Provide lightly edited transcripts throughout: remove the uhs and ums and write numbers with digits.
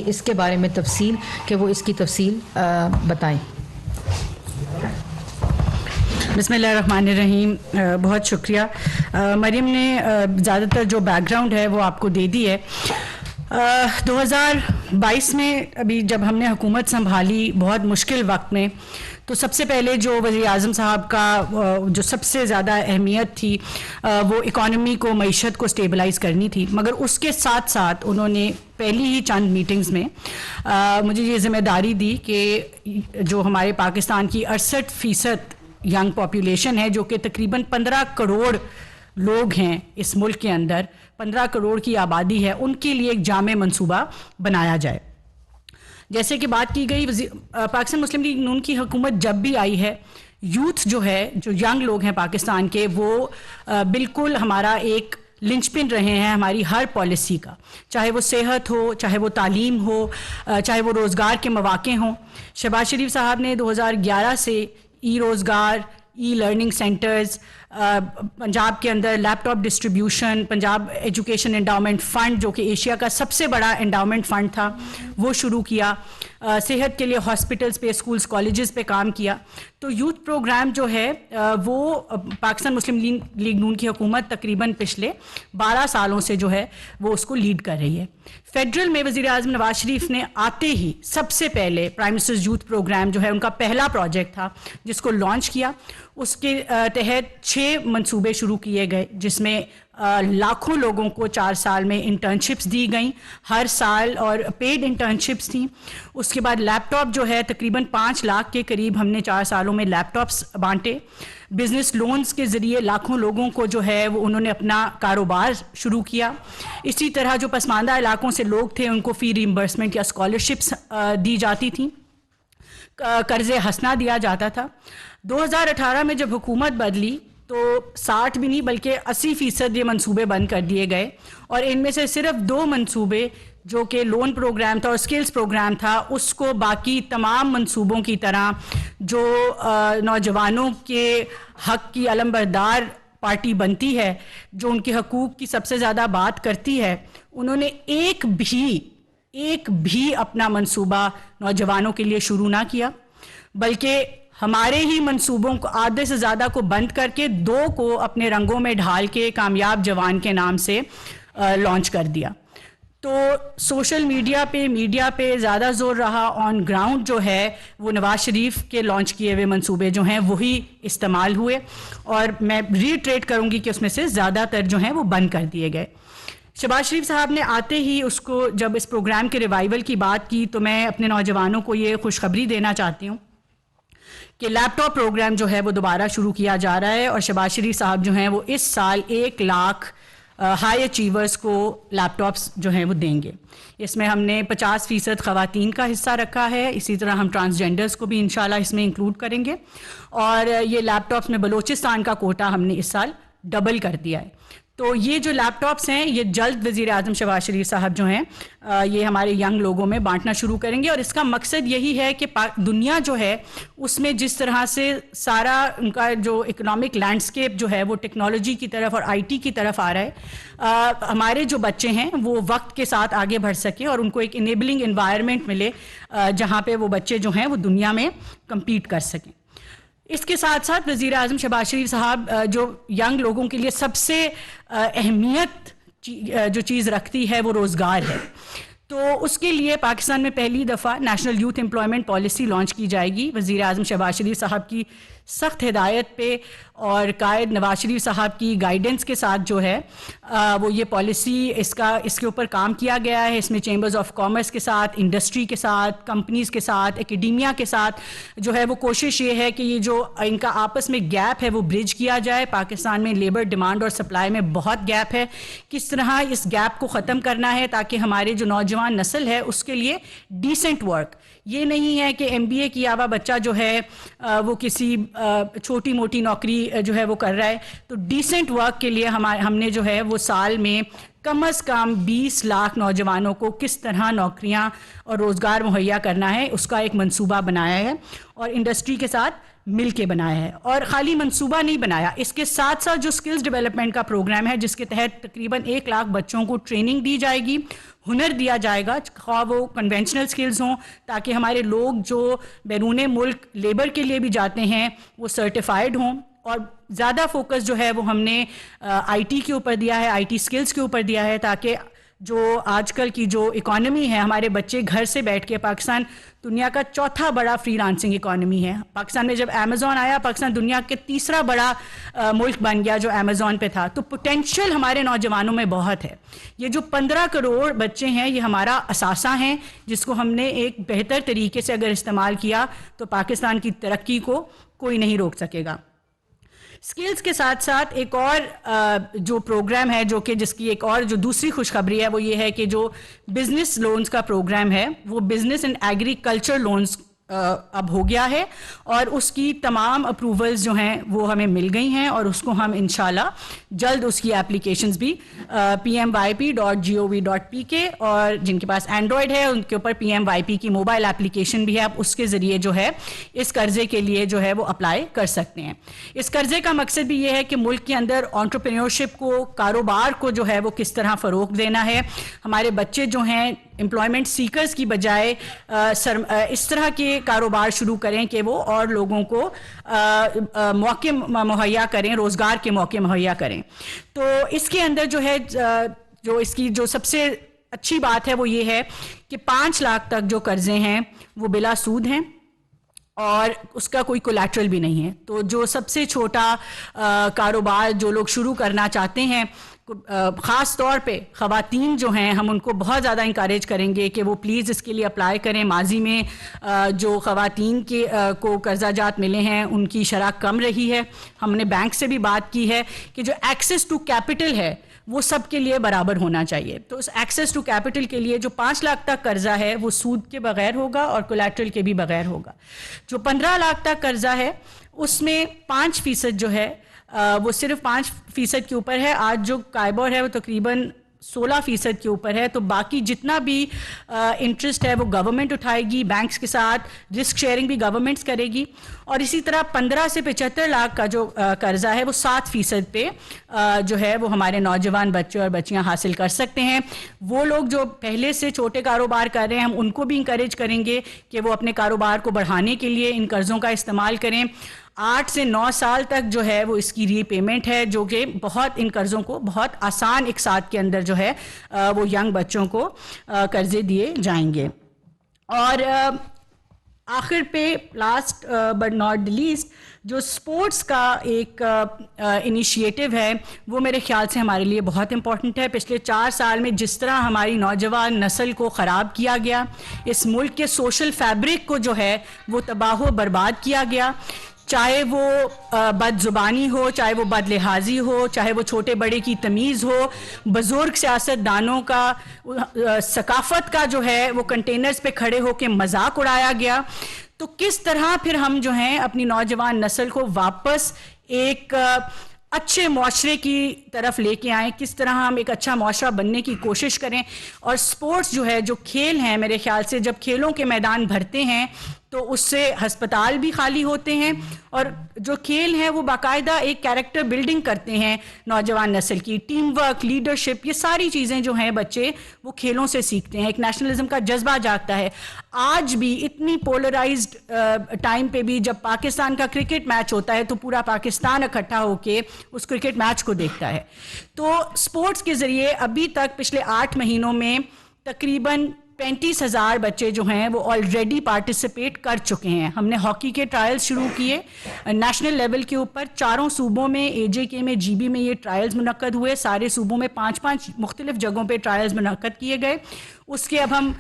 اس کے بارے میں تفصیل کہ وہ اس کی تفصیل بتائیں. بسم اللہ الرحمن الرحیم. بہت شکریہ. مریم نے زیادہ تر جو بیک گراؤنڈ ہے وہ آپ کو دے دی ہے. 2022 میں ابھی جب ہم نے حکومت سنبھالی بہت مشکل وقت میں، تو سب سے پہلے جو وزیر اعظم صاحب کا جو سب سے زیادہ اہمیت تھی وہ اکانومی کو، معیشت کو سٹیبلائز کرنی تھی. مگر اس کے ساتھ ساتھ انہوں نے پہلی ہی چند میٹنگز میں مجھے یہ ذمہ داری دی کہ جو ہمارے پاکستان کی 68% ینگ پاپولیشن ہے، جو کہ تقریباً 15 کروڑ لوگ ہیں اس ملک کے اندر، 15 کروڑ کی آبادی ہے، ان کے لیے ایک جامع منصوبہ بنایا جائے. جیسے کہ بات کی گئی، پاکستان مسلم لیگ نون کی حکومت جب بھی آئی ہے، یوتھ جو ہے، جو ینگ لوگ ہیں پاکستان کے، وہ بالکل ہمارا ایک لنچ پن رہے ہیں ہماری ہر پالیسی کا، چاہے وہ صحت ہو، چاہے وہ تعلیم ہو، چاہے وہ روزگار کے مواقع ہوں. شہباز شریف صاحب نے 2011 سے ای روزگار، ای لرننگ سینٹرز، پنجاب کے اندر laptop distribution, Punjab education endowment fund جو کہ ایشیا کا سب سے بڑا انڈاؤمنٹ فنڈ تھا، وہ شروع کیا. صحت کے لیے ہاسپٹلز پہ، اسکولز، کالجز پہ کام کیا. تو یوتھ پروگرام جو ہے وہ پاکستان مسلم لیگ نون کی حکومت تقریباً پچھلے 12 سالوں سے جو ہے وہ اس کو لیڈ کر رہی ہے. فیڈرل میں وزیر اعظم نواز شریف نے آتے ہی سب سے پہلے پرائم منسٹرز یوتھ پروگرام جو ہے ان کا پہلا پروجیکٹ تھا جس کو لانچ کیا. اس کے تحت 6 منصوبے شروع کیے گئے، جس میں لاکھوں لوگوں کو 4 سال میں انٹرنشپس دی گئیں ہر سال، اور پیڈ انٹرنشپس تھیں. اس کے بعد لیپ ٹاپ جو ہے تقریباً 5 لاکھ کے قریب ہم نے 4 سالوں میں لیپ ٹاپس بانٹے. بزنس لونز کے ذریعے لاکھوں لوگوں کو جو ہے وہ انہوں نے اپنا کاروبار شروع کیا. اسی طرح جو پسماندہ علاقوں سے لوگ تھے ان کو فی ریمبرسمنٹ یا اسکالرشپس دی جاتی تھیں، قرض حسنہ دیا جاتا تھا. 2018 میں جب حکومت بدلی تو 60 بھی نہیں بلکہ 80% یہ منصوبے بند کر دیے گئے، اور ان میں سے صرف 2 منصوبے جو کہ لون پروگرام تھا اور اسکلز پروگرام تھا، اس کو باقی تمام منصوبوں کی طرح جو نوجوانوں کے حق کی علمبردار پارٹی بنتی ہے، جو ان کے حقوق کی سب سے زیادہ بات کرتی ہے، انہوں نے ایک بھی اپنا منصوبہ نوجوانوں کے لیے شروع نہ کیا، بلکہ ہمارے ہی منصوبوں کو آدھے سے زیادہ کو بند کر کے 2 کو اپنے رنگوں میں ڈھال کے کامیاب جوان کے نام سے لانچ کر دیا. تو سوشل میڈیا پہ زیادہ زور رہا. آن گراؤنڈ جو ہے وہ نواز شریف کے لانچ کیے ہوئے منصوبے جو ہیں وہی استعمال ہوئے، اور میں ریٹریٹ کروں گی کہ اس میں سے زیادہ تر جو ہیں وہ بند کر دیے گئے. شہباز شریف صاحب نے آتے ہی اس کو جب اس پروگرام کے ریوائول کی بات کی، تو میں اپنے نوجوانوں کو یہ خوشخبری دینا چاہتی ہوں کہ لیپ ٹاپ پروگرام جو ہے وہ دوبارہ شروع کیا جا رہا ہے، اور شہباز شریف صاحب جو ہیں وہ اس سال 1 لاکھ ہائی اچیورز کو لیپ ٹاپس جو ہیں وہ دیں گے. اس میں ہم نے 50% خواتین کا حصہ رکھا ہے. اسی طرح ہم ٹرانسجینڈرز کو بھی انشاءاللہ اس میں انکلوڈ کریں گے، اور یہ لیپ ٹاپس میں بلوچستان کا کوٹا ہم نے اس سال ڈبل کر دیا ہے. تو یہ جو لیپ ٹاپس ہیں یہ جلد وزیر اعظم شہباز شریف صاحب جو ہیں یہ ہمارے ینگ لوگوں میں بانٹنا شروع کریں گے. اور اس کا مقصد یہی ہے کہ دنیا جو ہے اس میں جس طرح سے سارا ان کا جو اکنامک لینڈسکیپ جو ہے وہ ٹیکنالوجی کی طرف اور IT کی طرف آ رہا ہے، ہمارے جو بچے ہیں وہ وقت کے ساتھ آگے بڑھ سکیں اور ان کو ایک انیبلنگ انوائرمنٹ ملے جہاں پہ وہ بچے جو ہیں وہ دنیا میں کمپیٹ کر سکیں. اس کے ساتھ ساتھ وزیر اعظم شہباز شریف صاحب جو ینگ لوگوں کے لیے سب سے اہمیت جو چیز رکھتی ہے وہ روزگار ہے. تو اس کے لیے پاکستان میں پہلی دفعہ national youth employment policy launch کی جائے گی. وزیر اعظم شہباز شریف صاحب کی سخت ہدایت پہ اور قائد نواز شریف صاحب کی گائیڈنس کے ساتھ جو ہے وہ یہ پالیسی اس کے اوپر کام کیا گیا ہے. اس میں چیمبرز آف کامرس کے ساتھ، انڈسٹری کے ساتھ، کمپنیز کے ساتھ، اکیڈیمیا کے ساتھ جو ہے وہ کوشش یہ ہے کہ یہ جو ان کا آپس میں گیپ ہے وہ برج کیا جائے. پاکستان میں لیبر ڈیمانڈ اور سپلائی میں بہت گیپ ہے. کس طرح اس گیپ کو ختم کرنا ہے تاکہ ہمارے جو نوجوان نسل ہے اس کے لیے ڈیسنٹ ورک، یہ نہیں ہے کہ MBA کیا ہوا بچہ جو ہے وہ کسی چھوٹی موٹی نوکری جو ہے وہ کر رہا ہے. تو ڈیسنٹ ورک کے لیے ہم نے جو ہے وہ سال میں کم از کم 20 لاکھ نوجوانوں کو کس طرح نوکریاں اور روزگار مہیا کرنا ہے اس کا ایک منصوبہ بنایا ہے اور انڈسٹری کے ساتھ مل کے بنایا ہے. اور خالی منصوبہ نہیں بنایا, اس کے ساتھ ساتھ جو اسکلز ڈیولپمنٹ کا پروگرام ہے جس کے تحت تقریباً 1 لاکھ بچوں کو ٹریننگ دی جائے گی, ہنر دیا جائے گا, خواہ وہ کنونشنل سکلز ہوں تاکہ ہمارے لوگ جو بیرون ملک لیبر کے لیے بھی جاتے ہیں وہ سرٹیفائڈ ہوں. اور زیادہ فوکس جو ہے وہ ہم نے آئی ٹی کے اوپر دیا ہے, آئی ٹی سکلز کے اوپر دیا ہے, تاکہ جو آج کل کی جو اکانومی ہے, ہمارے بچے گھر سے بیٹھ کے, پاکستان دنیا کا 4تھا بڑا فری لانسنگ اکانومی ہے. پاکستان میں جب امیزون آیا, پاکستان دنیا کے 3را بڑا ملک بن گیا جو امیزون پہ تھا. تو پوٹینشیل ہمارے نوجوانوں میں بہت ہے. یہ جو 15 کروڑ بچے ہیں یہ ہمارا اثاثہ ہیں جس کو ہم نے ایک بہتر طریقے سے اگر استعمال کیا تو پاکستان کی ترقی کو کوئی نہیں روک سکے گا. اسکلز کے ساتھ ساتھ ایک اور جو پروگرام ہے جو کہ جس کی ایک اور جو دوسری خوشخبری ہے وہ یہ ہے کہ جو بزنس لونز کا پروگرام ہے وہ بزنس اینڈ ایگریکلچر لونز اب ہو گیا ہے اور اس کی تمام اپروولز جو ہیں وہ ہمیں مل گئی ہیں اور اس کو ہم انشاءاللہ جلد اس کی اپلیکیشنز بھی pyp.gov.pk اور جن کے پاس اینڈرائڈ ہے ان کے اوپر PMYP کی موبائل اپلیکیشن بھی ہے, آپ اس کے ذریعے جو ہے اس قرضے کے لیے جو ہے وہ اپلائی کر سکتے ہیں. اس قرضے کا مقصد بھی یہ ہے کہ ملک کے اندر انٹرپرینیورشپ کو, کاروبار کو جو ہے وہ کس طرح فروغ دینا ہے. ہمارے بچے جو ہیں امپلائمنٹ سیکرز کی بجائے اس طرح کے کاروبار شروع کریں کہ وہ اور لوگوں کو موقع مہیا کریں, روزگار کے موقع مہیا کریں. تو اس کے اندر جو ہے جو اس کی جو سب سے اچھی بات ہے وہ یہ ہے کہ 5 لاکھ تک جو قرضے ہیں وہ بلا سود ہیں اور اس کا کوئی کولیٹرل بھی نہیں ہے. تو جو سب سے چھوٹا کاروبار جو لوگ شروع کرنا چاہتے ہیں, خاص طور پہ خواتین جو ہیں, ہم ان کو بہت زیادہ انکریج کریں گے کہ وہ پلیز اس کے لیے اپلائی کریں. ماضی میں جو خواتین کے کو قرضہ جات ملے ہیں ان کی شرح کم رہی ہے. ہم نے بینک سے بھی بات کی ہے کہ جو ایکسیس ٹو کیپٹل ہے وہ سب کے لیے برابر ہونا چاہیے. تو اس ایکسیس ٹو کیپٹل کے لیے جو 5 لاکھ تک قرضہ ہے وہ سود کے بغیر ہوگا اور کولیٹرل کے بھی بغیر ہوگا. جو 15 لاکھ تک قرضہ ہے اس میں 5% جو ہے وہ صرف 5% کے اوپر ہے. آج جو کائبور ہے وہ تقریباً 16% کے اوپر ہے. تو باقی جتنا بھی انٹرسٹ ہے وہ گورنمنٹ اٹھائے گی, بینکس کے ساتھ رسک شیئرنگ بھی گورنمنٹس کرے گی. اور اسی طرح 15 سے 75 لاکھ کا جو قرضہ ہے وہ 7% پہ جو ہے وہ ہمارے نوجوان بچے اور بچیاں حاصل کر سکتے ہیں. وہ لوگ جو پہلے سے چھوٹے کاروبار کر رہے ہیں ہم ان کو بھی انکریج کریں گے کہ وہ اپنے کاروبار کو بڑھانے کے لیے ان قرضوں کا استعمال کریں. 8 سے 9 سال تک جو ہے وہ اس کی ری پیمنٹ ہے جو کہ بہت ان قرضوں کو بہت آسان اقساط کے اندر جو ہے وہ ینگ بچوں کو قرضے دیے جائیں گے. اور آخر پہ لاسٹ بٹ ناٹ لیسٹ جو سپورٹس کا ایک انیشیٹو ہے وہ میرے خیال سے ہمارے لیے بہت امپورٹنٹ ہے. پچھلے 4 سال میں جس طرح ہماری نوجوان نسل کو خراب کیا گیا, اس ملک کے سوشل فیبرک کو جو ہے وہ تباہ و برباد کیا گیا, چاہے وہ بد زبانی ہو, چاہے وہ بد لحاظی ہو, چاہے وہ چھوٹے بڑے کی تمیز ہو, بزرگ سیاست دانوں کا ثقافت کا جو ہے وہ کنٹینرز پہ کھڑے ہو کے مذاق اڑایا گیا. تو کس طرح پھر ہم جو ہیں اپنی نوجوان نسل کو واپس ایک اچھے معاشرے کی طرف لے کے آئیں, کس طرح ہم ایک اچھا معاشرہ بننے کی کوشش کریں. اور سپورٹس جو ہے, جو کھیل ہیں, میرے خیال سے جب کھیلوں کے میدان بھرتے ہیں تو اس سے ہسپتال بھی خالی ہوتے ہیں اور جو کھیل ہیں وہ باقاعدہ ایک کیریکٹر بلڈنگ کرتے ہیں نوجوان نسل کی. ٹیم ورک, لیڈرشپ, یہ ساری چیزیں جو ہیں بچے وہ کھیلوں سے سیکھتے ہیں. ایک نیشنلزم کا جذبہ جاگتا ہے. آج بھی اتنی پولرائزڈ ٹائم پہ بھی جب پاکستان کا کرکٹ میچ ہوتا ہے تو پورا پاکستان اکٹھا ہو کے اس کرکٹ میچ کو دیکھتا ہے. تو سپورٹس کے ذریعے ابھی تک پچھلے 8 مہینوں میں تقریباً 35,000 بچے جو ہیں وہ آلریڈی پارٹیسپیٹ کر چکے ہیں. ہم نے ہاکی کے ٹرائلز شروع کیے نیشنل لیول کے اوپر. 4 صوبوں میں, AJK میں, GB میں یہ ٹرائلز منعقد ہوئے. سارے صوبوں میں 5 مختلف جگہوں پہ ٹرائلز منعقد کیے گئے. اس کے اب ہم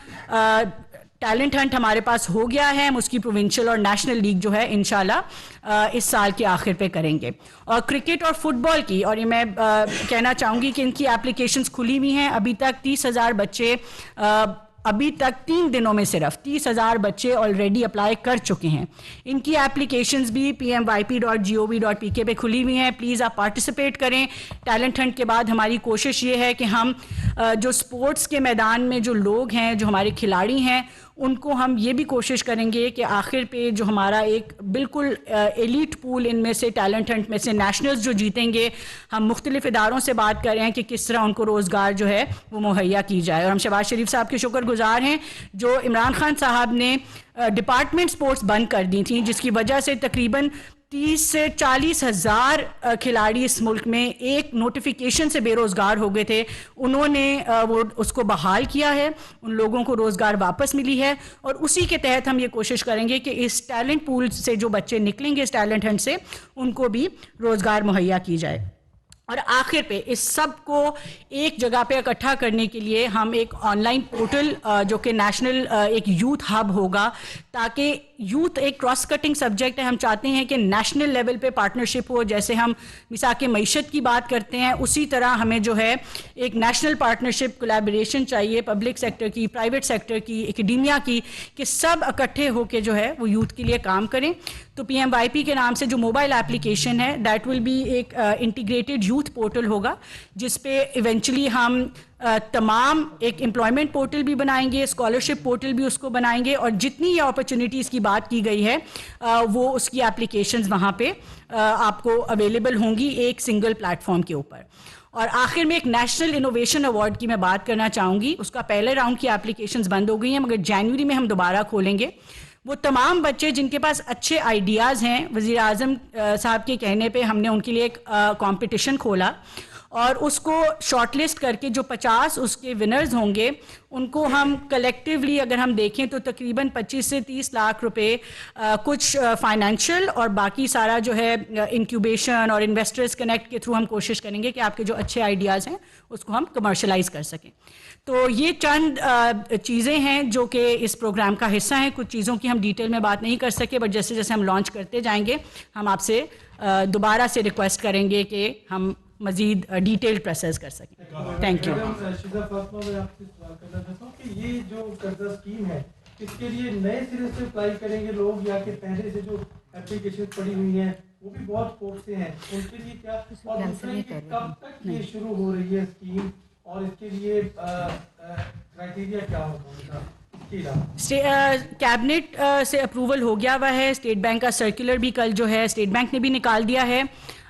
ٹیلنٹ ہنٹ ہمارے پاس ہو گیا ہے, ہم اس کی پروونشل اور نیشنل لیگ جو ہے انشاءاللہ اس سال کے آخر پہ کریں گے. اور کرکٹ اور فٹ بال کی, اور یہ میں کہنا چاہوں گی کہ ان کی اپلیکیشنز کھلی ہوئی ہیں. ابھی تک 30,000 بچے ابھی تک 3 دنوں میں صرف 30,000 بچے آلریڈی اپلائی کر چکے ہیں. ان کی اپلیکیشنز بھی pyp.gov.pk پہ کھلی ہوئی ہیں. پلیز آپ پارٹیسپیٹ کریں. ٹیلنٹ ہنٹ کے بعد ہماری کوشش یہ ہے کہ ہم جو اسپورٹس کے میدان میں جو لوگ ہیں, جو ہمارے کھلاڑی ہیں, ان کو ہم یہ بھی کوشش کریں گے کہ آخر پہ جو ہمارا ایک بالکل ایلیٹ پول ان میں سے ٹیلنٹ ہنٹ میں سے نیشنلز جو جیتیں گے, ہم مختلف اداروں سے بات کر رہے ہیں کہ کس طرح ان کو روزگار جو ہے وہ مہیا کی جائے. اور ہم شہباز شریف صاحب کے شکر گزار ہیں جو عمران خان صاحب نے ڈپارٹمنٹ سپورٹس بند کر دی تھیں, جس کی وجہ سے تقریباً 30 سے 40 ہزار کھلاڑی اس ملک میں ایک نوٹیفیکیشن سے بے روزگار ہو گئے تھے. انہوں نے وہ اس کو بحال کیا ہے, ان لوگوں کو روزگار واپس ملی ہے, اور اسی کے تحت ہم یہ کوشش کریں گے کہ اس ٹیلنٹ پول سے جو بچے نکلیں گے اس ٹیلنٹ ہنٹ سے, ان کو بھی روزگار مہیا کی جائے. اور آخر پہ اس سب کو ایک جگہ پہ اکٹھا کرنے کے لیے ہم ایک آن لائن پورٹل جو کہ نیشنل ایک یوتھ ہب ہوگا, تاکہ یوتھ ایک کراس کٹنگ سبجیکٹ ہے. ہم چاہتے ہیں کہ نیشنل لیول پہ پارٹنرشپ ہو. جیسے ہم مساق معیشت کی بات کرتے ہیں, اسی طرح ہمیں جو ہے ایک نیشنل پارٹنرشپ کولیبریشن چاہیے, پبلک سیکٹر کی, پرائیویٹ سیکٹر کی, اکیڈیمیا کی, کہ سب اکٹھے ہو کے جو ہے وہ یوتھ کے لیے کام کریں. تو PMYP کے نام سے جو موبائل اپلیکیشن ہے, دیٹ ول بی ایک انٹیگریٹڈ یوتھ پورٹل ہوگا, جس پہ ایونچولی ہم تمام ایک امپلائمنٹ پورٹل بھی بنائیں گے, اسکالرشپ پورٹل بھی اس کو بنائیں گے, اور جتنی یہ اپرچونیٹیز کی بات کی گئی ہے وہ اس کی اپلیکیشنز وہاں پہ آپ کو اویلیبل ہوں گی ایک سنگل پلیٹ فارم کے اوپر. اور آخر میں ایک نیشنل انوویشن ایوارڈ کی میں بات کرنا چاہوں گی. اس کا پہلے راؤنڈ کی اپلیکیشنز بند ہو گئی ہیں, مگر جنوری میں ہم دوبارہ کھولیں گے. وہ تمام بچے جن کے پاس اچھے آئیڈیاز ہیں, وزیر اعظم صاحب کے کہنے پہ ہم نے ان کے لیے ایک کمپٹیشن کھولا, اور اس کو شارٹ لسٹ کر کے جو 50 اس کے ونرز ہوں گے, ان کو ہم کلیکٹیولی اگر ہم دیکھیں تو تقریباً 25 سے 30 لاکھ روپے کچھ فائنینشیل اور باقی سارا جو ہے انکیوبیشن اور انویسٹرز کنیکٹ کے تھرو ہم کوشش کریں گے کہ آپ کے جو اچھے آئیڈیاز ہیں اس کو ہم کمرشلائز کر سکیں. تو یہ چند چیزیں ہیں جو کہ اس پروگرام کا حصہ ہیں. کچھ چیزوں کی ہم ڈیٹیل میں بات نہیں کر سکے, بٹ جیسے جیسے ہم لانچ کرتے جائیں گے ہم آپ سے دوبارہ سے ریکویسٹ کریں گے کہ ہم مزید ڈیٹیل پروسیس کر سکیں. Thank you. شیزا فاطمہ, میں آپ سے سوال کرنا چاہتا ہوں کہ یہ جو قرضہ اسکیم ہے, اس کے لیے نئے سرے سے اپلائی کریں گے لوگ, یا کہ پہلے سے جو اپلیکیشن پڑی ہوئی ہیں وہ بھی بہت خوف سے ہیں, ان کے لیے کیا, اور دوسرا کہ کب تک یہ شروع ہو رہی ہے اسکیم, اور اس کے لیے کرائٹیریا کیا ہوگا؟ کیبنٹ سے اپروول ہو گیا ہوا ہے. اسٹیٹ بینک کا سرکولر بھی کل جو ہے اسٹیٹ بینک نے بھی نکال دیا ہے.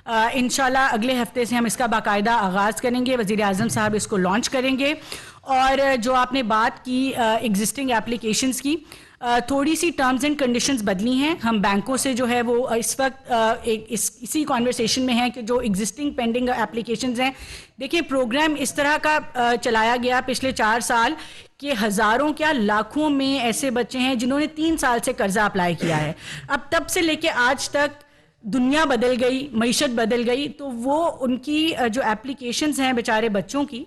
انشاءاللہ اگلے ہفتے سے ہم اس کا باقاعدہ آغاز کریں گے. وزیر اعظم صاحب اس کو لانچ کریں گے. اور جو آپ نے بات کی ایگزسٹنگ اپلیکیشنز کی, تھوڑی سی ٹرمز اینڈ کنڈیشنز بدلی ہیں. ہم بینکوں سے جو ہے وہ اس وقت اسی کانورسیشن میں ہیں کہ جو ایگزسٹنگ پینڈنگ اپلیکیشنز ہیں, دیکھیں پروگرام اس طرح کا چلایا گیا پچھلے 4 سال کہ ہزاروں کیا لاکھوں میں ایسے بچے ہیں جنہوں نے 3 سال سے قرضہ اپلائی کیا ہے. اب تب سے لے کے آج تک دنیا بدل گئی, معیشت بدل گئی, تو وہ ان کی جو اپلیکیشنز ہیں بیچارے بچوں کی,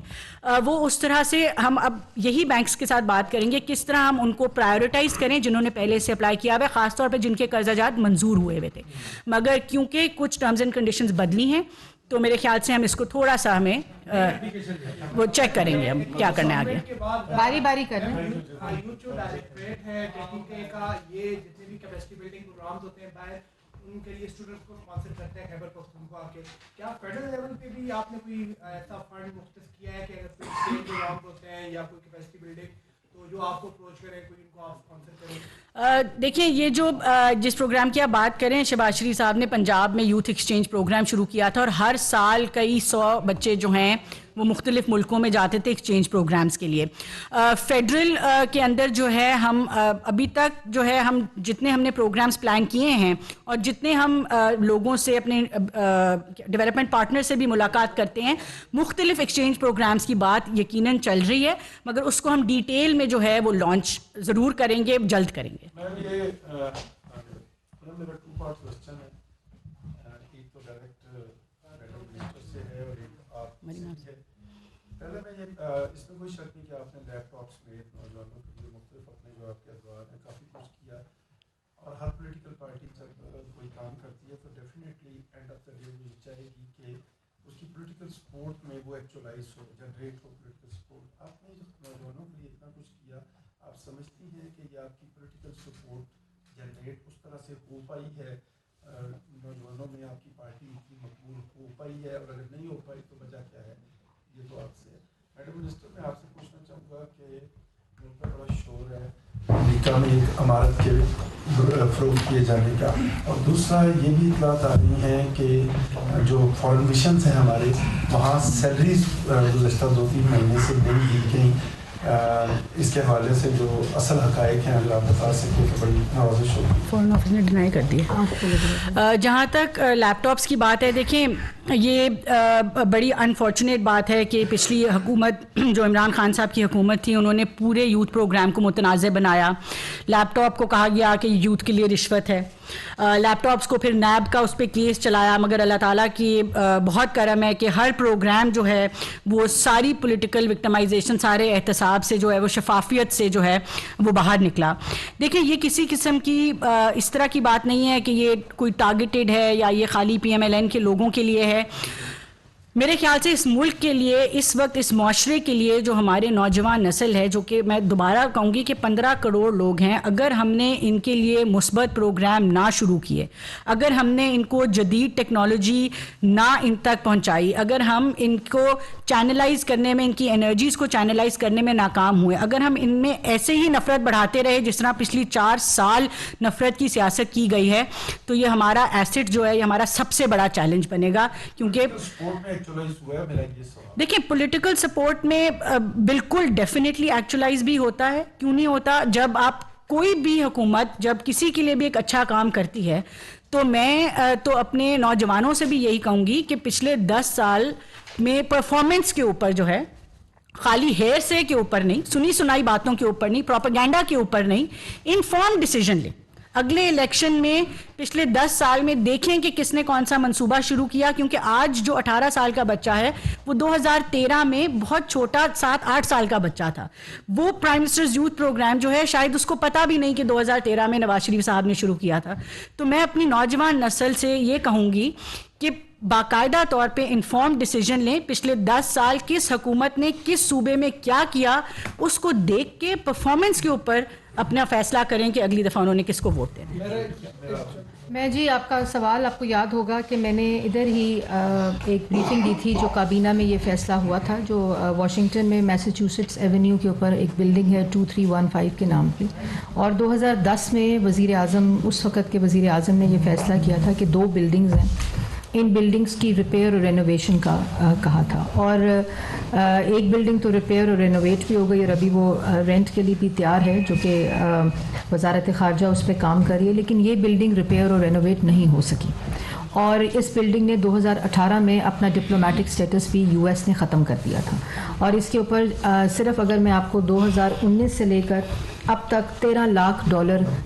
وہ اس طرح سے ہم اب یہی بینکس کے ساتھ بات کریں گے کس طرح ہم ان کو پرائیورٹائز کریں جنہوں نے پہلے سے اپلائی کیا ہوا ہے, خاص طور پہ جن کے قرضہ جات منظور ہوئے ہوئے تھے. مگر کیونکہ کچھ ٹرمز اینڈ کنڈیشنز بدلی ہیں, تو میرے خیال سے ہم اس کو تھوڑا سا ہمیں وہ چیک کریں گے ہم کیا کرنا ہے آگے. باری باری کرنا. ان کے لیے اسٹوڈنٹس کو اسپانسر کرتے ہیں خیبر پختونخوا کے, کیا فیڈرل لیول پہ بھی آپ نے کوئی ایسا فنڈ مختص کیا ہے کہ اگر کوئی اسٹیٹ پروگرام ہوتے ہیں یا کوئی کیپیسٹی بلڈنگ, تو جو آپ کو اپروچ کریں, کوئی ان کو آپ اسپانسر کریں؟ دیکھیں یہ جو جس پروگرام کی آپ بات کریں, شہباز شریف صاحب نے پنجاب میں یوتھ ایکسچینج پروگرام شروع کیا تھا, اور ہر سال کئی 100 بچے جو ہیں وہ مختلف ملکوں میں جاتے تھے ایکسچینج پروگرامز کے لیے. فیڈرل کے اندر جو ہے ہم ابھی تک جو ہے ہم جتنے ہم نے پروگرامز پلان کیے ہیں اور جتنے ہم لوگوں سے اپنے ڈیولپمنٹ پارٹنر سے بھی ملاقات کرتے ہیں, مختلف ایکسچینج پروگرامز کی بات یقیناً چل رہی ہے, مگر اس کو ہم ڈیٹیل میں جو ہے وہ لانچ ضرور کریں گے, جلد کریں گے. پہلے میں یہ اس میں کوئی شک نہیں کہ آپ نے لیپ ٹاپس میں نوجوانوں کے لیے مختلف اپنے جو آپ کے ادوار ہیں کافی کچھ کیا, اور ہر پولیٹیکل پارٹی جب کوئی کام کرتی ہے تو definitely and of the day وہ یہ چاہے گی کہ اس کی پولیٹیکل سپورٹ میں وہ ایکچولائز ہو, جنریٹ ہو پولیٹیکل سپورٹ. آپ نے جو نوجوانوں کے لیے اتنا کچھ کیا, کہ آپ کی پولیٹیکل سپورٹ جنریٹ اس طرح سے ہو پائی ہے نوجوانوں میں، آپ کی پارٹی اتنی مقبول ہو پائی ہے، اور اگر نہیں ہو پائی تو وجہ کیا ہے؟ یہ تو آپ سے میڈم منسٹر میں آپ سے پوچھنا چاہوں گا کہ ملک میں بڑا شور ہے امریکہ میں ایک عمارت کے فروغ کیے جانے کا، اور دوسرا یہ بھی اطلاعات آ رہی ہیں کہ جو فارن مشنز ہیں ہمارے وہاں سیلریز گزشتہ 2-3 مہینے سے نہیں دی گئیں. اس کے حوالے سے جو اصل حقائق ہیں اگر آپ بتا سکیں تو بڑی نوازش ہوگی. فورن آفس نے ڈینائی کر دیا. جہاں تک لیپ ٹاپس کی بات ہے، دیکھیں یہ بڑی انفارچونیٹ بات ہے کہ پچھلی حکومت جو عمران خان صاحب کی حکومت تھی، انہوں نے پورے یوتھ پروگرام کو متنازع بنایا. لیپ ٹاپ کو کہا گیا کہ یوتھ کے لیے رشوت ہے. لیپ ٹاپس کو پھر نیب کا اس پہ کیس چلایا، مگر اللہ تعالیٰ کی بہت کرم ہے کہ ہر پروگرام جو ہے وہ ساری پولیٹیکل وکٹمائزیشن، سارے احتساب سے جو ہے وہ شفافیت سے جو ہے وہ باہر نکلا. دیکھیں یہ کسی قسم کی اس طرح کی بات نہیں ہے کہ یہ کوئی ٹارگیٹڈ ہے یا یہ خالی PMLN کے لوگوں کے لیے ہے. میرے خیال سے اس ملک کے لیے اس وقت، اس معاشرے کے لیے جو ہمارے نوجوان نسل ہے، جو کہ میں دوبارہ کہوں گی کہ 15 کروڑ لوگ ہیں، اگر ہم نے ان کے لیے مثبت پروگرام نہ شروع کیے، اگر ہم نے ان کو جدید ٹیکنالوجی نہ ان تک پہنچائی، اگر ہم ان کو چینلائز کرنے میں، ان کی انرجیز کو چینلائز کرنے میں ناکام ہوئے، اگر ہم ان میں ایسے ہی نفرت بڑھاتے رہے جس طرح پچھلی 4 سال نفرت کی سیاست کی گئی ہے، تو یہ ہمارا ایسٹ جو ہے، یہ ہمارا سب سے بڑا چیلنج بنے گا. کیونکہ دیکھیں پولیٹیکل سپورٹ میں بالکل ڈیفینیٹلی ایکچولائز بھی ہوتا ہے. کیوں نہیں ہوتا؟ جب آپ کوئی بھی حکومت جب کسی کے لیے بھی ایک اچھا کام کرتی ہے، تو میں تو اپنے نوجوانوں سے بھی یہی کہوں گی کہ پچھلے 10 سال میں پرفارمنس کے اوپر جو ہے، خالی ہیئر سے کے اوپر نہیں، سنی سنائی باتوں کے اوپر نہیں، پروپیگنڈا کے اوپر نہیں، انفارم ڈیسیجن لیں. اگلے الیکشن میں پچھلے 10 سال میں دیکھیں کہ کس نے کون سا منصوبہ شروع کیا. کیونکہ آج جو 18 سال کا بچہ ہے وہ 2013 میں بہت چھوٹا 7-8 سال کا بچہ تھا. وہ پرائم منسٹرز یوتھ پروگرام جو ہے شاید اس کو پتہ بھی نہیں کہ 2013 میں نواز شریف صاحب نے شروع کیا تھا. تو میں اپنی نوجوان نسل سے یہ کہوں گی کہ باقاعدہ طور پہ انفارم ڈیسیجن لیں. پچھلے 10 سال کس حکومت نے کس صوبے میں کیا کیا، اس کو دیکھ کے پرفارمنس کے اوپر اپنا فیصلہ کریں کہ اگلی دفعہ انہوں نے کس کو ووٹ دینا. میں جی آپ کا سوال آپ کو یاد ہوگا کہ میں نے ادھر ہی ایک بریفنگ دی تھی جو کابینہ میں یہ فیصلہ ہوا تھا، جو واشنگٹن میں میساچوسٹس ایونیو کے اوپر ایک بلڈنگ ہے 2315 کے نام پہ، اور 2010 میں وزیر اعظم، اس وقت کے وزیر اعظم نے یہ فیصلہ کیا تھا کہ 2 بلڈنگز ہیں، ان بلڈنگز کی ریپیئر اور رینوویشن کا کہا تھا. اور ایک بلڈنگ تو ریپیئر اور رینوویٹ بھی ہو گئی، اور ابھی وہ رینٹ کے لیے بھی تیار ہے، جو کہ وزارت خارجہ اس پہ کام کر رہی ہے. لیکن یہ بلڈنگ ریپیئر اور رینوویٹ نہیں ہو سکی، اور اس بلڈنگ نے 2018 میں اپنا ڈپلومیٹک سٹیٹس بھی US نے ختم کر دیا تھا. اور اس کے اوپر صرف اگر میں آپ کو 2019 سے لے کر اب تک $13 لاکھ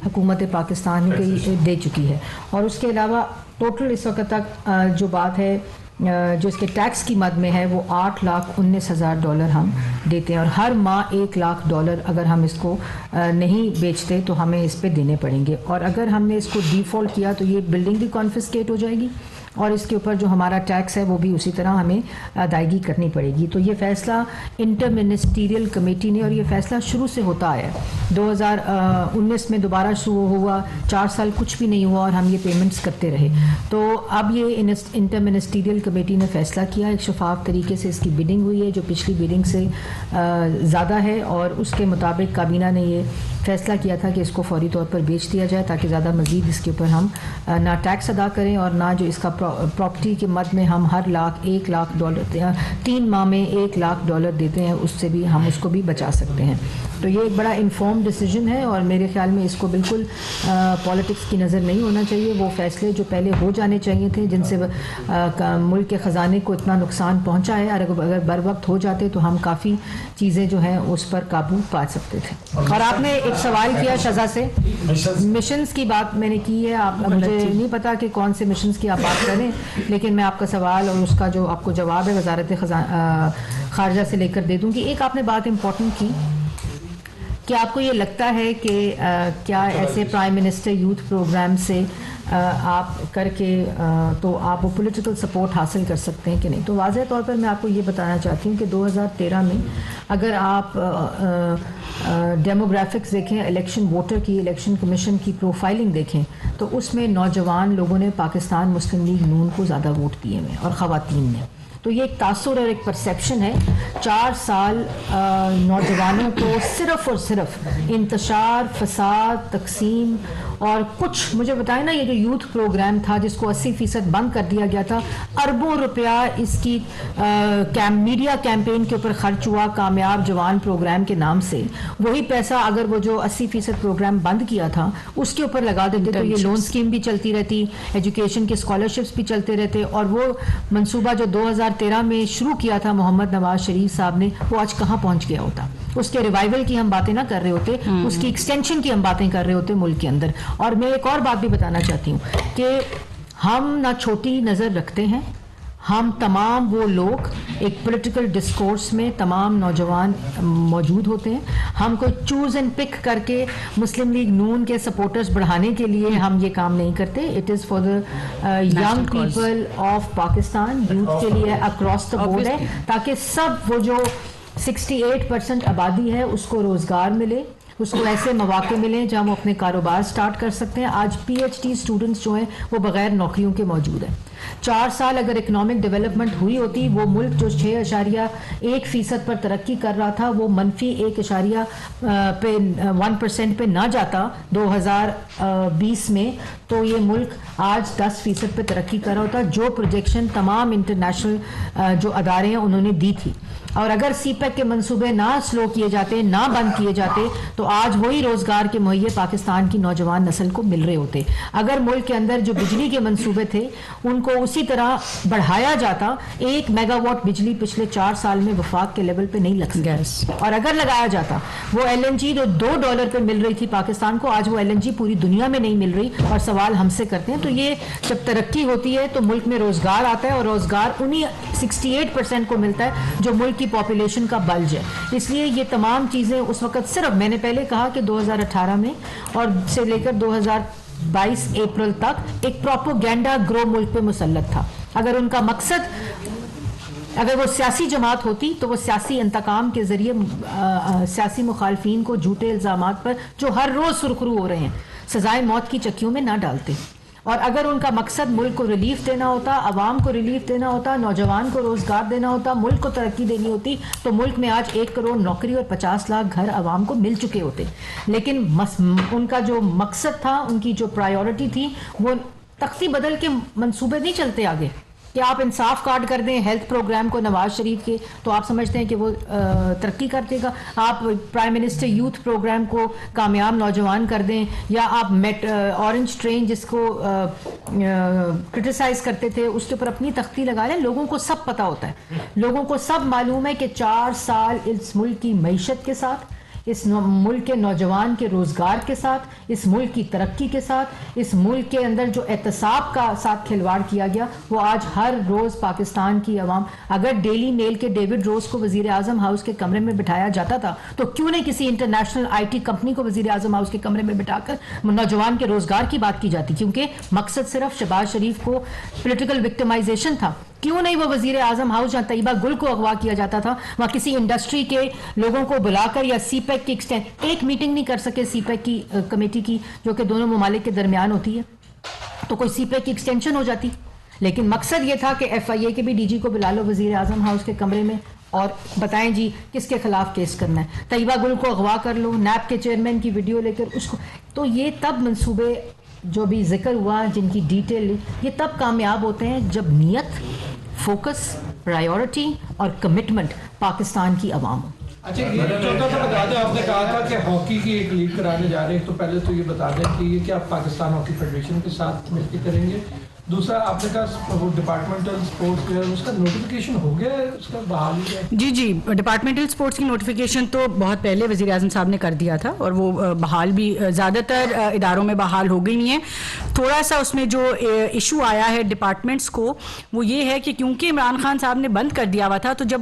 حکومت پاکستان کی دے چکی ہے. اور اس کے علاوہ ٹوٹل اس وقت تک جو بات ہے جو اس کے ٹیکس کی مد میں ہے وہ $8,19,000 ہم دیتے ہیں، اور ہر ماہ $1 لاکھ اگر ہم اس کو نہیں بیچتے تو ہمیں اس پہ دینے پڑیں گے. اور اگر ہم نے اس کو ڈیفالٹ کیا تو یہ بلڈنگ بھی کانفسکیٹ ہو جائے گی، اور اس کے اوپر جو ہمارا ٹیکس ہے وہ بھی اسی طرح ہمیں ادائیگی کرنی پڑے گی. تو یہ فیصلہ انٹر منسٹریل کمیٹی نے، اور یہ فیصلہ شروع سے ہوتا آیا ہے. 2019 میں دوبارہ شروع ہوا، 4 سال کچھ بھی نہیں ہوا اور ہم یہ پیمنٹس کرتے رہے. تو اب یہ انٹر منسٹریل کمیٹی نے فیصلہ کیا، ایک شفاف طریقے سے اس کی بڈنگ ہوئی ہے جو پچھلی بڈنگ سے زیادہ ہے، اور اس کے مطابق کابینہ نے یہ فیصلہ کیا تھا کہ اس کو فوری طور پر بیچ دیا جائے، تاکہ زیادہ مزید اس کے اوپر ہم نہ ٹیکس ادا کریں، اور نہ جو اس کا پراپرٹی کے مد میں ہم ہر $1 لاکھ 3 ماہ میں $1 لاکھ دیتے ہیں، اس سے بھی ہم اس کو بھی بچا سکتے ہیں. تو یہ ایک بڑا انفارم ڈیسیجن ہے، اور میرے خیال میں اس کو بالکل پالیٹکس کی نظر نہیں ہونا چاہیے. وہ فیصلے جو پہلے ہو جانے چاہیے تھے، جن سے ملک کے خزانے کو اتنا نقصان پہنچا ہے، اگر بر وقت ہو جاتے تو ہم کافی چیزیں جو ہیں اس پر قابو پا سکتے تھے. اور آپ نے ایک سوال کیا شزا سے، مشنز کی بات میں نے کی ہے. آپ مجھے نہیں پتا کہ کون سے مشنز کی آپ بات کریں، لیکن میں آپ کا سوال اور اس کا جو آپ کو جواب ہے وزارت خارجہ سے لے کر دے دوں گی. ایک آپ نے بات امپورٹنٹ کی کہ آپ کو یہ لگتا ہے کہ کیا ایسے پرائم منسٹر یوتھ پروگرام سے آپ کر کے تو آپ وہ پولیٹیکل سپورٹ حاصل کر سکتے ہیں کہ نہیں؟ تو واضح طور پر میں آپ کو یہ بتانا چاہتی ہوں کہ 2013 میں اگر آپ ڈیموگرافکس دیکھیں، الیکشن ووٹر کی، الیکشن کمیشن کی پروفائلنگ دیکھیں، تو اس میں نوجوان لوگوں نے پاکستان مسلم لیگ نون کو زیادہ ووٹ دیے ہوئے اور خواتین نے. تو یہ ایک تاثر اور ایک پرسیپشن ہے. 4 سال نوجوانوں کو صرف اور صرف انتشار، فساد، تقسیم اور کچھ مجھے بتائیں نا، یہ جو یوتھ پروگرام تھا جس کو 80% بند کر دیا گیا تھا، اربوں روپیہ اس کی میڈیا کیمپین کے اوپر خرچ ہوا کامیاب جوان پروگرام کے نام سے. وہی پیسہ اگر وہ جو 80% پروگرام بند کیا تھا اس کے اوپر لگا دیتے تو یہ لون اسکیم بھی چلتی رہتی، ایجوکیشن کے اسکالرشپس بھی چلتے رہتے، اور وہ منصوبہ جو 2013 میں شروع کیا تھا محمد نواز شریف صاحب نے، وہ آج کہاں پہنچ گیا ہوتا. اس کے ریوائول کی ہم باتیں نہ کر رہے ہوتے، اس کی ایکسٹینشن کی ہم باتیں کر رہے ہوتے ملک کے اندر. اور میں ایک اور بات بھی بتانا چاہتی ہوں کہ ہم نہ چھوٹی نظر رکھتے ہیں. ہم تمام وہ لوگ ایک پولیٹیکل ڈسکورس میں تمام نوجوان موجود ہوتے ہیں. ہم کوئی چوز اینڈ پک کر کے مسلم لیگ نون کے سپورٹرز بڑھانے کے لیے ہم یہ کام نہیں کرتے. It is for the young people of Pakistan, youth کے لیے اکراس دا بورڈ ہے، تاکہ سب وہ جو 68% آبادی ہے اس کو روزگار ملے، اس کو ایسے مواقع ملیں جہاں وہ اپنے کاروبار سٹارٹ کر سکتے ہیں. آج PhD اسٹوڈنٹس جو ہیں وہ بغیر نوکریوں کے موجود ہیں. 4 سال اگر اکنامک ڈیولپمنٹ ہوئی ہوتی، وہ ملک جو 6.1% پر ترقی کر رہا تھا وہ -1% پہ نہ جاتا 2020 میں، تو یہ ملک آج 10% پہ ترقی کر رہا ہوتا، جو پروجیکشن تمام انٹرنیشنل جو ادارے ہیں انہوں نے دی تھی. اور اگر سی پیک کے منصوبے نہ سلو کیے جاتے، نہ بند کیے جاتے، تو آج وہی روزگار کے مہیے پاکستان کی نوجوان نسل کو مل رہے ہوتے. اگر ملک کے اندر جو بجلی کے منصوبے تھے ان کو اسی طرح بڑھایا جاتا، 1 میگا واٹ بجلی پچھلے 4 سال میں وفاق کے لیول پہ نہیں لگ سکتی. اور اگر لگایا جاتا، وہ LNG جو $2 پہ مل رہی تھی پاکستان کو، آج وہ LNG پوری دنیا میں نہیں مل رہی. اور سوال ہم سے کرتے ہیں. تو یہ جب ترقی ہوتی ہے تو ملک میں روزگار آتا ہے، اور روزگار انہی 68% کو ملتا ہے جو ملک کی پاپولیشن کا بلج ہے. اس لیے یہ تمام چیزیں اس وقت صرف میں نے پہلے کہا کہ 2018 میں اور سے لے کر 2022 اپریل تک ایک پروپیگنڈا گرو ملک پہ مسلط تھا. اگر ان کا مقصد، اگر وہ سیاسی جماعت ہوتی تو وہ سیاسی انتقام کے ذریعے سیاسی مخالفین کو جھوٹے الزامات پر جو ہر روز سرخرو ہو رہے ہیں سزائے موت کی چکیوں میں نہ ڈالتے. اور اگر ان کا مقصد ملک کو ریلیف دینا ہوتا، عوام کو ریلیف دینا ہوتا، نوجوان کو روزگار دینا ہوتا، ملک کو ترقی دینی ہوتی، تو ملک میں آج 1 کروڑ نوکری اور 50 لاکھ گھر عوام کو مل چکے ہوتے. لیکن ان کا جو مقصد تھا، ان کی جو پرائیورٹی تھی، وہ تختی بدل کے منصوبے نہیں چلتے آگے کہ آپ انصاف کارڈ کر دیں ہیلتھ پروگرام کو نواز شریف کے تو آپ سمجھتے ہیں کہ وہ ترقی کر دے گا. آپ پرائم منسٹر یوتھ پروگرام کو کامیاب نوجوان کر دیں، یا آپ اورنج ٹرین جس کو کرٹیسائز کرتے تھے اس کے اوپر اپنی تختی لگا لیں. لوگوں کو سب پتہ ہوتا ہے، لوگوں کو سب معلوم ہے کہ 4 سال اس ملک کی معیشت کے ساتھ، اس ملک کے نوجوان کے روزگار کے ساتھ، اس ملک کی ترقی کے ساتھ، اس ملک کے اندر جو احتساب کا ساتھ کھلواڑ کیا گیا، وہ آج ہر روز پاکستان کی عوام، اگر ڈیلی میل کے ڈیوڈ روز کو وزیر اعظم ہاؤس کے کمرے میں بٹھایا جاتا تھا تو کیوں نہیں کسی انٹرنیشنل IT کمپنی کو وزیر اعظم ہاؤس کے کمرے میں بٹھا کر نوجوان کے روزگار کی بات کی جاتی؟ کیونکہ مقصد صرف شہباز شریف کو پولیٹیکل وکٹمائزیشن تھا. کیوں نہیں وہ وزیر اعظم ہاؤس جہاں طیبہ گل کو اغوا کیا جاتا تھا، وہاں کسی انڈسٹری کے لوگوں کو بلا کر، یا سی پیک کی ایک میٹنگ نہیں کر سکے سی پیک کی کمیٹی کی جو کہ دونوں ممالک کے درمیان ہوتی ہے، تو کوئی سی پیک کی ایکسٹینشن ہو جاتی. لیکن مقصد یہ تھا کہ FIA کے بھی DG کو بلا لو وزیر اعظم ہاؤس کے کمرے میں اور بتائیں جی کس کے خلاف کیس کرنا ہے. طیبہ گل کو اغوا کر لو، نیب کے چیئرمین کی ویڈیو لے کر اس کو. تو یہ تب منصوبے جو بھی ذکر ہوا جن کی ڈیٹیل، یہ تب کامیاب ہوتے ہیں جب نیت، فوکس، پرائیورٹی اور کمٹمنٹ پاکستان کی عوام ہو. اچھا یہ چھوٹا سا بتا دیں، آپ نے کہا تھا کہ ہاکی کی ایک لیگ کرانے جا رہے ہیں، تو پہلے تو یہ بتا دیں کہ یہ کیا پاکستان ہاکی فیڈریشن کے ساتھ مل کے کریں گے؟ دوسرا آپ نے کہا وہ ڈپارٹمنٹل سپورٹس جو ہے اس کا نوٹیفیکیشن ہو گیا ہے، اس کا بحالی ہے؟ جی ڈپارٹمنٹل سپورٹس کی نوٹیفیکیشن تو بہت پہلے وزیر اعظم صاحب نے کر دیا تھا، اور وہ بحال بھی زیادہ تر اداروں میں بحال ہو گئی ہیں. تھوڑا سا اس میں جو ایشو آیا ہے ڈپارٹمنٹس کو وہ یہ ہے کہ کیونکہ عمران خان صاحب نے بند کر دیا ہوا تھا، تو جب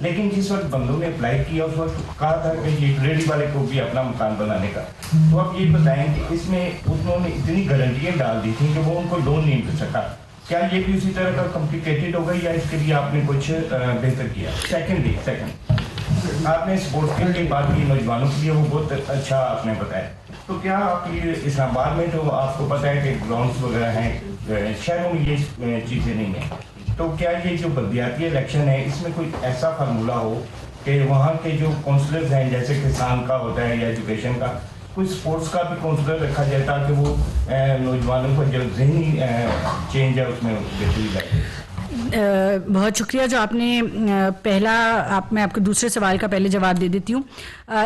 لیکن جس وقت بندوں نے اپلائی کیا اس وقت کہا تھا کہ یہ ریڈی والے کو بھی اپنا مکان بنانے کا. تو آپ یہ بتائیں کہ اس میں انہوں نے اتنی گارنٹیاں ڈال دی تھیں کہ وہ ان کو لون نہیں مل سکا. کیا یہ بھی اسی طرح کا کمپلیکیٹڈ ہوگا یا اس کے لیے آپ نے کچھ بہتر کیا؟ سیکنڈ آپ نے اسپورٹس کی بات کی نوجوانوں کے لیے وہ بہت اچھا آپ نے بتایا. تو کیا آپ یہ اسلام آباد میں تو آپ کو پتہ ہے کہ گراؤنڈس وغیرہ ہیں, شہروں میں یہ چیزیں نہیں ہیں, تو کیا یہ جو بلدیاتی الیکشن ہے اس میں کوئی ایسا فارمولہ ہو کہ وہاں کے جو کونسلرز ہیں جیسے کسان کا ہوتا ہے یا ایجوکیشن کا, کوئی اسپورٹس کا بھی کونسلر رکھا جائے تاکہ وہ نوجوانوں کو جو ذہنی چینج ہے اس میں بہتری لائے؟ بہت شکریہ. جو آپ نے پہلا میں آپ کو دوسرے سوال کا پہلے جواب دے دیتی ہوں.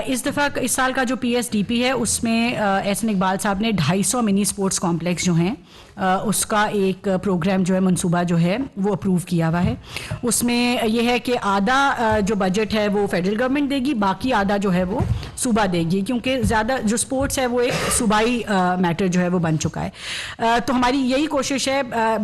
اس سال کا جو PSDP ہے اس میں احسن اقبال صاحب نے 250 منی اسپورٹس کمپلیکس جو ہیں اس کا ایک پروگرام جو ہے منصوبہ جو ہے وہ اپروو کیا ہوا ہے. اس میں یہ ہے کہ آدھا جو بجٹ ہے وہ فیڈرل گورنمنٹ دے گی, باقی آدھا جو ہے وہ صوبہ دے گی, کیونکہ زیادہ جو اسپورٹس ہے وہ ایک صوبائی میٹر جو ہے وہ بن چکا ہے. تو ہماری یہی کوشش ہے.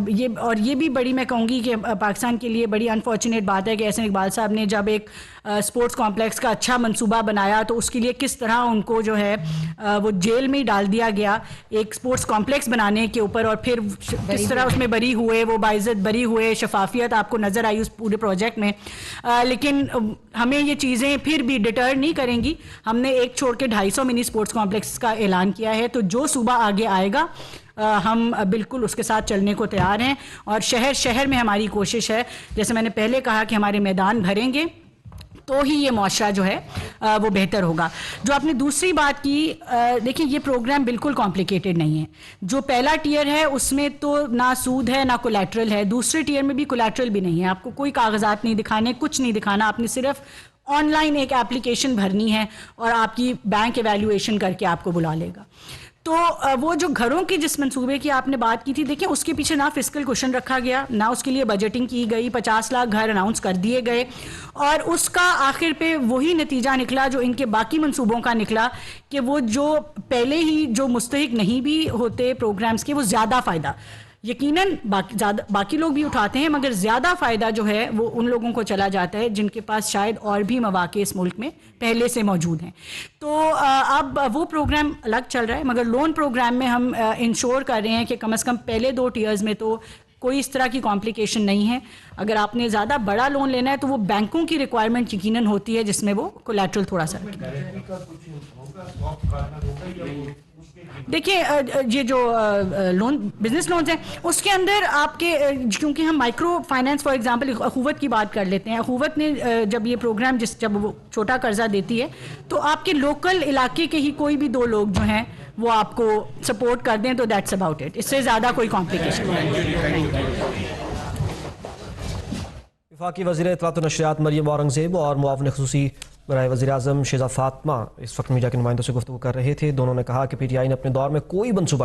یہ بھی بڑی میں کہوں گی کہ پاکستان کے لیے بڑی انفارچونیٹ بات ہے کہ احسن اقبال صاحب نے جب ایک اسپورٹس کمپلیکس کا اچھا منصوبہ بنایا تو اس کے لیے کس طرح ان کو جو ہے وہ جیل میں ڈال دیا گیا ایک اسپورٹس کمپلیکس بنانے کے اوپر, اور پھر کس طرح اس میں بری ہوئے, وہ باعزت بری ہوئے, شفافیت آپ کو نظر آئی اس پورے پروجیکٹ میں. لیکن ہمیں یہ چیزیں پھر بھی ڈٹر نہیں کریں گی. ہم نے ایک چھوڑ کے 250 منی اسپورٹس کمپلیکس کا اعلان کیا ہے, تو جو صوبہ آگے آئے گا ہم بالکل اس کے ساتھ چلنے کو تیار ہیں. اور شہر شہر میں ہماری کوشش ہے, جیسے میں نے پہلے کہا کہ ہمارے میدان بھریں گے تو ہی یہ معاشرہ جو ہے وہ بہتر ہوگا. جو آپ نے دوسری بات کی, دیکھیں یہ پروگرام بالکل کمپلیکیٹڈ نہیں ہے. جو پہلا ٹیئر ہے اس میں تو نہ سود ہے نہ کولیٹرل ہے, دوسرے ٹیئر میں بھی کولیٹرل بھی نہیں ہے. آپ کو کوئی کاغذات نہیں دکھانے, کچھ نہیں دکھانا, آپ نے صرف آن لائن ایک اپلیکیشن بھرنی ہے اور آپ کی بینک ایویلیویشن کر کے آپ کو بلا لے گا. تو وہ جو گھروں کی جس منصوبے کی آپ نے بات کی تھی, دیکھیں اس کے پیچھے نہ فسکل کوشن رکھا گیا, نہ اس کے لیے بجٹنگ کی گئی, 50 لاکھ گھر اناؤنس کر دیے گئے, اور اس کا آخر پہ وہی نتیجہ نکلا جو ان کے باقی منصوبوں کا نکلا کہ وہ جو پہلے ہی جو مستحق نہیں بھی ہوتے پروگرامز کے وہ زیادہ فائدہ یقیناً باقی لوگ بھی اٹھاتے ہیں, مگر زیادہ فائدہ جو ہے وہ ان لوگوں کو چلا جاتا ہے جن کے پاس شاید اور بھی مواقع اس ملک میں پہلے سے موجود ہیں. تو اب وہ پروگرام الگ چل رہا ہے, مگر لون پروگرام میں ہم انشور کر رہے ہیں کہ کم از کم پہلے 2 ٹیئرز میں تو کوئی اس طرح کی کمپلیکیشن نہیں ہے. اگر آپ نے زیادہ بڑا لون لینا ہے تو وہ بینکوں کی ریکوائرمنٹ یقیناً ہوتی ہے جس میں وہ کولیٹرل تھوڑا سا دیکھیں. یہ جو لون بزنس لونز ہیں اس کے اندر آپ کے, کیونکہ ہم مائکرو فائنانس فار ایگزامپل اخوت کی بات کر لیتے ہیں, اخوت نے جب یہ پروگرام جب وہ چھوٹا قرضہ دیتی ہے تو آپ کے لوکل علاقے کے ہی کوئی بھی 2 لوگ جو ہیں وہ آپ کو سپورٹ کر دیں تو دیٹس اباؤٹ اٹ, اس سے زیادہ کوئی کمپلیکیشن نہیں. وفاقی وزیر اطلاعات و نشریات مریم اورنگزیب اور معاون خصوصی برائے وزیر اعظم شہزاد فاطمہ اس وقت میڈیا کے نمائندوں سے گفتگو کر رہے تھے. دونوں نے کہا کہ PTI نے اپنے دور میں کوئی منصوبہ